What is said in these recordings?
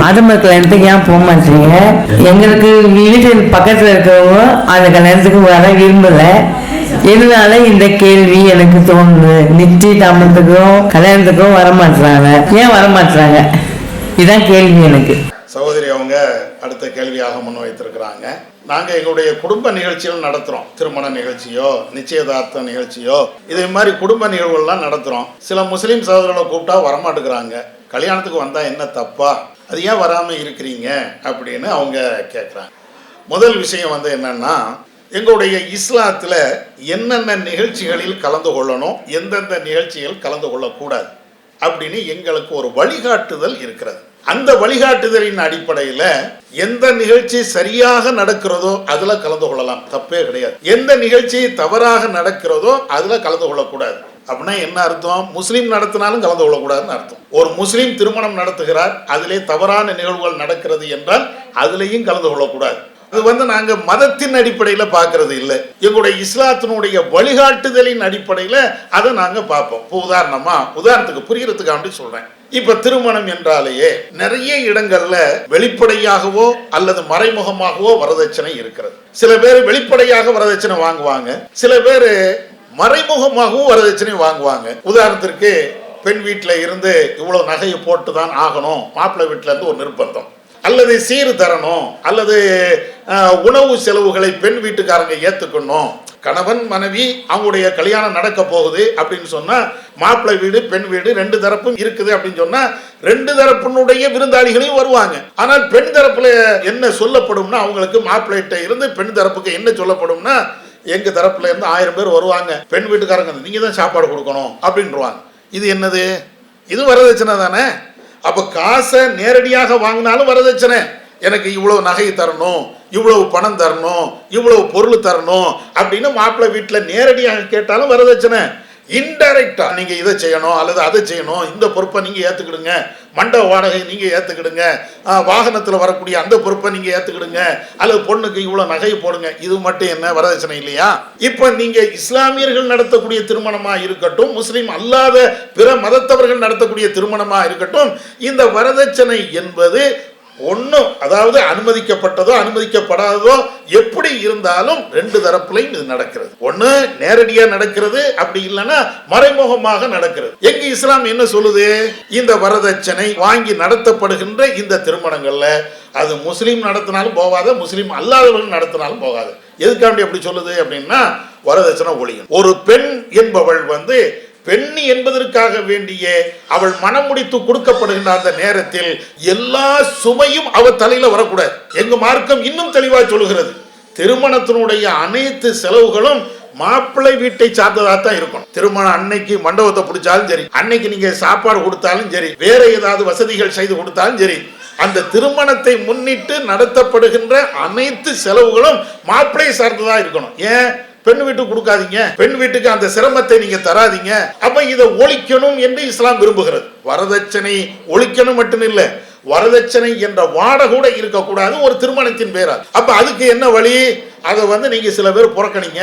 ஆடம்பர கல்யாணத்துக்கு ஏன் போக மாட்டீங்க? எங்களுக்கு வீட்டு பக்கத்தில் இருக்கிறவங்க அந்த கல்யாணத்துக்கு வர விரும்பல. இதனால இந்த கேள்வி எனக்கு தோணுது. நிச்சயதார்த்தத்துக்கும் கல்யாணத்துக்கும் வரமாட்டுறாங்க, ஏன் வரமாட்டுறாங்க? இதான் கேள்வி எனக்கு. சகோதரி அவங்க அடுத்த கேள்வியாக முன் வைத்திருக்கிறாங்க. நாங்கள் எங்களுடைய குடும்ப நிகழ்ச்சிகள் நடத்துகிறோம். திருமண நிகழ்ச்சியோ நிச்சயதார்த்த நிகழ்ச்சியோ இதே மாதிரி குடும்ப நிகழ்வுகள்லாம் நடத்துகிறோம். சில முஸ்லீம் சகோதரர்களை கூப்பிட்டா வரமாட்டுக்கிறாங்க. கல்யாணத்துக்கு வந்தால் என்ன தப்பா, அது ஏன் வராமல் இருக்கிறீங்க அப்படின்னு அவங்க கேட்குறாங்க. முதல் விஷயம் வந்து என்னன்னா, எங்களுடைய இஸ்லாத்தில் என்னென்ன நிகழ்ச்சிகளில் கலந்து கொள்ளணும், எந்தெந்த நிகழ்ச்சிகள் கலந்து கொள்ளக்கூடாது அப்படின்னு எங்களுக்கு ஒரு வழிகாட்டுதல் இருக்கிறது. அந்த வழிகாட்டுதலின் அடிப்படையில் எந்த நிகழ்ச்சி சரியாக நடக்கிறதோ அதுல கலந்து கொள்ளலாம், தப்பே கிடையாது. எந்த நிகழ்ச்சி தவறாக நடக்கிறதோ அதுல கலந்து கொள்ளக்கூடாது. அப்படின்னா என்ன அர்த்தம்? முஸ்லீம் நடத்தினாலும் கலந்து கொள்ளக்கூடாதுன்னு அர்த்தம். ஒரு முஸ்லீம் திருமணம் நடத்துகிறார், அதிலே தவறான நிகழ்வுகள் நடக்கிறது என்றால் அதுலேயும் கலந்து கொள்ளக்கூடாது. அது வந்து நாங்க மதத்தின் அடிப்படையில பார்க்கறது இல்லை, எங்களுடைய இஸ்லாத்தினுடைய வழிகாட்டுதலின் அடிப்படையில அதை நாங்க பார்ப்போம். உதாரணத்துக்கு புரியறதுக்காண்டி சொல்றேன். இப்ப திருமணம் என்றாலேயே நிறைய இடங்கள்ல வெளிப்படையாகவோ அல்லது மறைமுகமாகவோ வரதட்சணை இருக்கிறது. சில பேர் வெளிப்படையாக வரதட்சணை வாங்குவாங்க, சில பேர் மறைமுகமாகவும் வரதட்சணை வாங்குவாங்க. உதாரணத்திற்கு பெண் வீட்டுல இருந்து இவ்வளவு நகையை போட்டு தான் ஆகணும், மாப்பிள்ளை வீட்டுல இருந்து ஒரு நிர்பந்தம், அல்லது சீர் தரணும், அல்லது உணவு செலவுகளை பெண் வீட்டுக்காரங்க ஏத்துக்கணும். கணவன் மனைவி அவங்களுடைய கல்யாணம் நடக்க போகுது அப்படின்னு சொன்னா மாப்பிள்ளை வீடு பெண் வீடு ரெண்டு தரப்பும் இருக்குது அப்படின்னு சொன்னா ரெண்டு தரப்பினுடைய விருந்தாளிகளையும் வருவாங்க. ஆனால் பெண் தரப்புல என்ன சொல்லப்படும்னா, அவங்களுக்கு மாப்பிள்ளைகிட்ட இருந்து பெண் தரப்புக்கு என்ன சொல்லப்படும்னா, எங்க தரப்புல இருந்து 1000 பேர் வருவாங்க, பெண் வீட்டுக்காரங்க நீங்க தான் சாப்பாடு கொடுக்கணும் அப்படின்றாங்க. இது என்னது? இது வரதட்சணை தானே. அப்ப காசை நேரடியாக வாங்கினாலும் வரதட்சணை. எனக்கு இவ்வளவு நகை தரணும், இவ்வளவு பணம் தரணும், இவ்வளவு பொருள் தரணும் அப்படின்னு மாப்பிள்ளை வீட்டில் நேரடியாக கேட்டாலும் வரதட்சணை. இன்டைரக்டா நீங்க இதை செய்யணும் அல்லது அதை செய்யணும், இந்த பொறுப்பை நீங்க ஏத்துக்கிடுங்க, மண்டப வாடகை நீங்க ஏத்துக்கிடுங்க, வாகனத்துல வரக்கூடிய அந்த பொறுப்பை நீங்க ஏத்துக்கிடுங்க, அல்லது பொண்ணுக்கு இவ்வளவு நகை போடுங்க, இது மட்டும் என்ன வரதட்சணை இல்லையா? இப்ப நீங்க இஸ்லாமியர்கள் நடத்தக்கூடிய திருமணமா இருக்கட்டும், முஸ்லீம் அல்லாத பிற மதத்தவர்கள் நடத்தக்கூடிய திருமணமா இருக்கட்டும், இந்த வரதட்சணை என்பது ஒன்றும், அதாவது அனுமதிக்கப்பட்டதோ அனுமதிக்கப்படாததோ எப்படி இருந்தாலும் ரெண்டு தரப்புலையும் இது நடக்கிறது. ஒன்று நேரடியா நடக்கிறது, அப்படி இல்லைன்னா மறைமுகமாக நடக்கிறது. எங்க இஸ்லாம் என்ன சொல்லுது? இந்த வரதட்சணை வாங்கி நடத்தப்படுகின்ற இந்த திருமணங்கள்ல அது முஸ்லீம் நடத்தினாலும் போகாது, முஸ்லீம் அல்லாதவர்கள் நடத்தினாலும் போகாது. எதுக்காண்டி அப்படி சொல்லுது அப்படின்னா, வரதட்சணை ஒழியும். ஒரு பெண் என்பவள் வந்து பெண்ணி என்பதற்காக வேண்டிய அவள் மனம் முடித்து கொடுக்கப்படுகின்ற அந்த நேரத்தில் எல்லா சுமையும் அவள் தலையில வரக்கூடாது. எங்க மார்க்கம் இன்னும் தெளிவாக சொல்லுகிறது, திருமணத்தினுடைய அனைத்து செலவுகளும் மாப்பிள்ளை வீட்டை சார்ந்ததாக இருக்கணும். திருமணம் அன்னைக்கு மண்டபத்தை பிடிச்சாலும் சரி, அன்னைக்கு நீங்க சாப்பாடு கொடுத்தாலும் சரி, வேற ஏதாவது வசதிகள் செய்து கொடுத்தாலும் சரி, அந்த திருமணத்தை முன்னிட்டு நடத்தப்படுகின்ற அனைத்து செலவுகளும் மாப்பிள்ளை சார்ந்ததா இருக்கணும். ஏன் பெண் வீட்டுக்கு கொடுக்காதீங்க, பெண் வீட்டுக்கு அந்த சிரமத்தை நீங்க தராதீங்க. அப்ப இதை ஒழிக்கணும் என்று இஸ்லாம் விரும்புகிறது. வரதட்சணை ஒழிக்கணும் மட்டும் இல்ல, வரதட்சணை என்ற வாடை கூட இருக்கக்கூடாது ஒரு திருமணத்தின் பேரால். அப்ப அதுக்கு என்ன வழி? அதை வந்து நீங்க சில பேர் புறக்கணிங்க,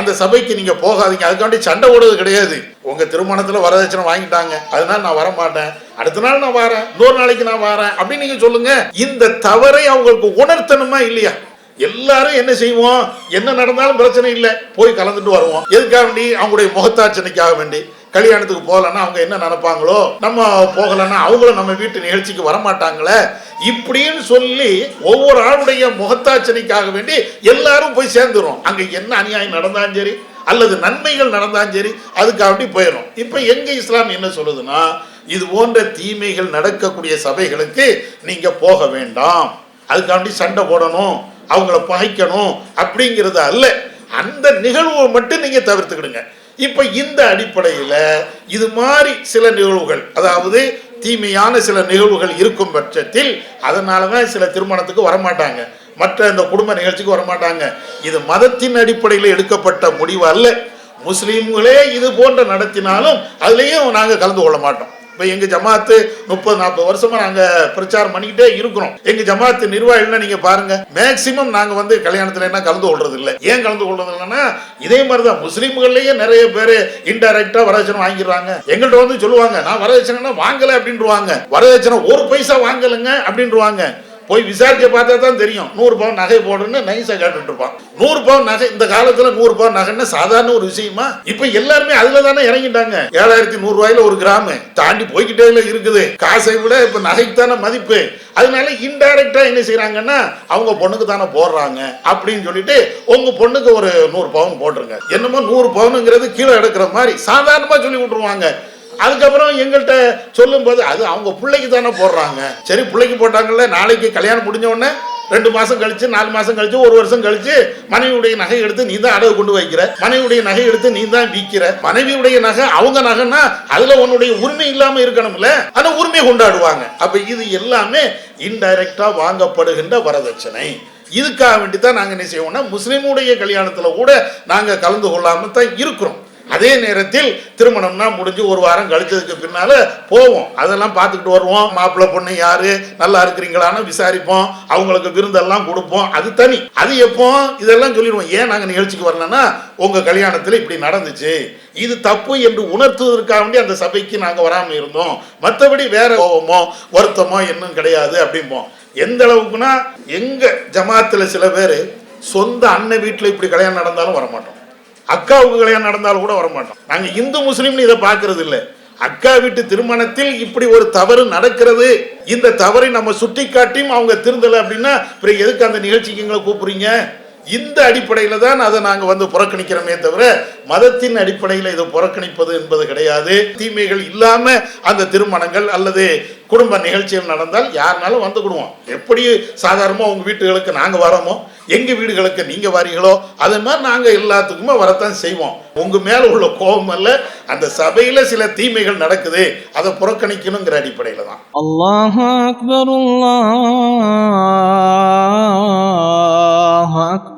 அந்த சபைக்கு நீங்க போகாதீங்க, அதுக்காண்டி சண்டை ஓடுறது கிடையாது. உங்க திருமணத்துல வரதட்சணை வாங்கிட்டாங்க, அதனால நான் வர மாட்டேன், அடுத்த நாள் நான் வரேன், இன்னொரு நாளைக்கு நான் வரேன் அப்படின்னு நீங்க சொல்லுங்க. இந்த தவறை அவங்களுக்கு உணர்த்தணுமா இல்லையா? எல்லாரும் என்ன செய்வோம், என்ன நடந்தாலும் பிரச்சனை இல்லை, போய் கலந்துட்டு வருவோம். எதுக்காக வேண்டி? அவங்களுடைய முகத்தாட்சணைக்காக வேண்டி. கல்யாணத்துக்கு போகலன்னா அவங்க என்ன நினைப்பாங்களோ, நம்ம போகலன்னா அவங்களும் நம்ம வீட்டு நிகழ்ச்சிக்கு வரமாட்டாங்களே இப்படின்னு சொல்லி ஒவ்வொரு ஆளுடைய முகத்தாட்சணைக்காக வேண்டி எல்லாரும் போய் சேர்ந்துரும். அங்க என்ன அநியாயம் நடந்தாலும் சரி அல்லது நன்மைகள் நடந்தாலும் சரி, அதுக்காக போயிடும். இப்ப எங்க இஸ்லாம் என்ன சொல்லுதுன்னா, இது போன்ற தீமைகள் நடக்கக்கூடிய சபைகளுக்கு நீங்க போக வேண்டாம், அதுக்காண்டி சண்டை போடணும், அவங்கள பகைக்கணும் அப்படிங்கிறது அல்ல. அந்த நிகழ்வை மட்டும் நீங்க தவிர்த்துக்கிடுங்க. இப்ப இந்த அடிப்படையில் இது மாதிரி சில நிகழ்வுகள், அதாவது தீமையான சில நிகழ்வுகள் இருக்கும் பட்சத்தில் அதனாலதான் சில திருமணத்துக்கு வரமாட்டாங்க, மற்ற இந்த குடும்ப நிகழ்ச்சிக்கு வரமாட்டாங்க. இது மதத்தின் அடிப்படையில் எடுக்கப்பட்ட முடிவு அல்ல. முஸ்லீம்களே இது போன்ற நடத்தினாலும் அதுலேயும் நாங்கள் கலந்து கொள்ள மாட்டோம். இப்போ எங்க ஜமாத்து 30-40 வருஷமா நாங்க பிரச்சாரம் பண்ணிக்கிட்டே இருக்கிறோம். எங்க ஜமாத்து நிர்வாகிகள் நீங்க பாருங்க, மேக்சிமம் நாங்க வந்து கல்யாணத்துல என்ன கலந்து கொள்றது இல்லை. ஏன் கலந்து கொள்றது இல்லைன்னா இதே மாதிரிதான் முஸ்லீம்கள்லயே நிறைய பேர் இன்டைரக்டா வரதட்சணை வாங்கிடுறாங்க. எங்கள்கிட்ட வந்து சொல்லுவாங்க, நான் வரதட்சணை வாங்கல அப்படின்றாங்க. வரதட்சணை 1 பைசா வாங்கலைங்க அப்படின்றாங்க. போய் விசாரிச்சு பார்த்தா தான் தெரியும். 100 பவுன் நகை போடுன்னு நைஸா கேட்டுட்டு இருப்பான். 100 பவுன் நகை இந்த காலத்துல 100 பவுன் நகைன்னு சாதாரண ஒரு விஷயமா? இப்ப எல்லாருமே அதுல தானே இறங்கிட்டாங்க. 7100 ரூபாயில 1 கிராம் தாண்டி போய்கிட்டே இருக்குது. காசை விட இப்ப நகைக்கு தானே மதிப்பு. அதனால இன்டைரக்டா என்ன செய்யறாங்கன்னா அவங்க பொண்ணுக்கு தானே போடுறாங்க அப்படின்னு சொல்லிட்டு உங்க பொண்ணுக்கு ஒரு 100 பவுன் போட்டுருங்க. என்னமோ 100 பவுனுங்கிறது கீழே எடுக்கிற மாதிரி சாதாரணமா சொல்லி விட்டுருவாங்க. அதுக்கப்புறம் எங்கள்கிட்ட சொல்லும் போது அது அவங்க பிள்ளைக்கு தானே போடுறாங்க. சரி, பிள்ளைக்கு போட்டாங்கல்ல, நாளைக்கு கல்யாணம் முடிஞ்ச உடனே 2 மாசம் கழிச்சு 4 மாசம் கழிச்சு 1 வருஷம் கழிச்சு மனைவியுடைய நகை எடுத்து நீ தான் அடகு கொண்டு வைக்கிற, மனைவியுடைய நகை எடுத்து நீ தான் விற்கிற. மனைவியுடைய நகை அவங்க நகைன்னா அதுல உன்னுடைய உரிமை இல்லாம இருக்கணும்ல, ஆனா உரிமை கொண்டாடுவாங்க. அப்ப இது எல்லாமே இன்டைரக்டா வாங்கப்படுகின்ற வரதட்சணை. இதுக்காக வேண்டி தான் நாங்க என்ன செய்வோம்னா முஸ்லிமுடைய கல்யாணத்துல கூட நாங்க கலந்து கொள்ளாம தான் இருக்கிறோம். அதே நேரத்தில் திருமணம்னா முடிஞ்சு 1 வாரம் கழிச்சதுக்கு பின்னால போவோம், அதெல்லாம் பார்த்துக்கிட்டு வருவோம். மாப்பிள்ளை பொண்ணு யாரு, நல்லா இருக்கிறீங்களான்னு விசாரிப்போம், அவங்களுக்கு விருந்தெல்லாம் கொடுப்போம். அது தனி. அது எப்போ இதெல்லாம் சொல்லிடுவோம். ஏன் நாங்கள் நிகழ்ச்சிக்கு வரலன்னா உங்க கல்யாணத்தில் இப்படி நடந்துச்சு, இது தப்பு என்று உணர்த்துவதற்காக வேண்டி அந்த சபைக்கு நாங்கள் வராமல் இருந்தோம். மற்றபடி வேற கோபமோ வருத்தமோ இன்னும் கிடையாது அப்படிம்போம். எந்த அளவுக்குன்னா எங்க ஜமாத்துல சில பேர் சொந்த அண்ணன் வீட்டில் இப்படி கல்யாணம் நடந்தாலும் வரமாட்டோம், அக்காவுக்கு கல்யாணம் நடந்தாலும் கூட வரமாட்டோம். நாங்க இந்து முஸ்லீம்னு இதை பார்க்கறது இல்லை. அக்கா வீட்டு திருமணத்தில் இப்படி ஒரு தவறு நடக்கிறது, இந்த தவறை நம்ம சுட்டி காட்டியும் அவங்க திருந்தலை அப்படின்னா அப்புறம் எதுக்கு அந்த நிகழ்ச்சிக்கு எங்களை கூப்பிடுறீங்க? இந்த அடிப்படையில் தான் அதை நாங்கள் வந்து புறக்கணிக்கிறோமே தவிர மதத்தின் அடிப்படையில் இதை புறக்கணிப்பது என்பது கிடையாது. தீமைகள் இல்லாம அந்த திருமணங்கள் அல்லது குடும்ப நிகழ்ச்சிகள் நடந்தால் யாருனாலும் வந்துக்கிடுவோம். எப்படி சாதாரணமாக உங்க வீட்டுகளுக்கு நாங்கள் வரோமோ, எங்க வீடுகளுக்கு நீங்க வாரீங்களோ அதே மாதிரி நாங்க எல்லாத்துக்குமே வரத்தான் செய்வோம். உங்க மேல உள்ள கோபம் அல்ல, அந்த சபையில சில தீமைகள் நடக்குது, அதை புறக்கணிக்கணுங்கிற அடிப்படையில தான். அல்லாஹு அக்பர், அல்லாஹு அக்பர்.